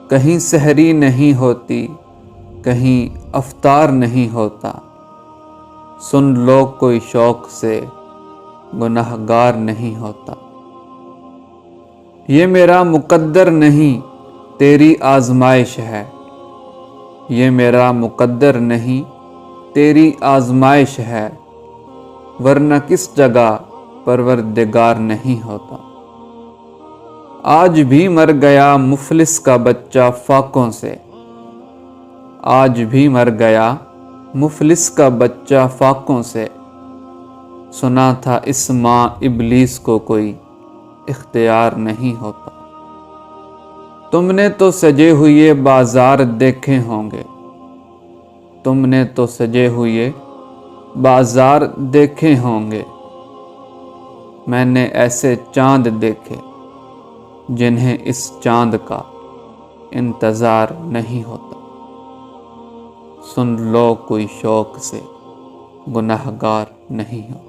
کہیں سحری نہیں ہوتی، کہیں افطار نہیں ہوتا، سن لو کوئی شوق سے گنہگار نہیں ہوتا۔ یہ میرا مقدر نہیں تیری آزمائش ہے، یہ میرا مقدر نہیں تیری آزمائش ہے، ورنہ کس جگہ پروردگار نہیں ہوتا۔ آج بھی مر گیا مفلس کا بچہ فاقوں سے، آج بھی مر گیا مفلس کا بچہ فاقوں سے، سنا تھا اس ماں ابلیس کو کوئی اختیار نہیں ہوتا۔ تم نے تو سجے ہوئے بازار دیکھے ہوں گے، تم نے تو سجے ہوئے بازار دیکھے ہوں گے، میں نے ایسے چاند دیکھے جنہیں اس چاند کا انتظار نہیں ہوتا۔ سن لو کوئی شوق سے گنہگار نہیں ہوتا۔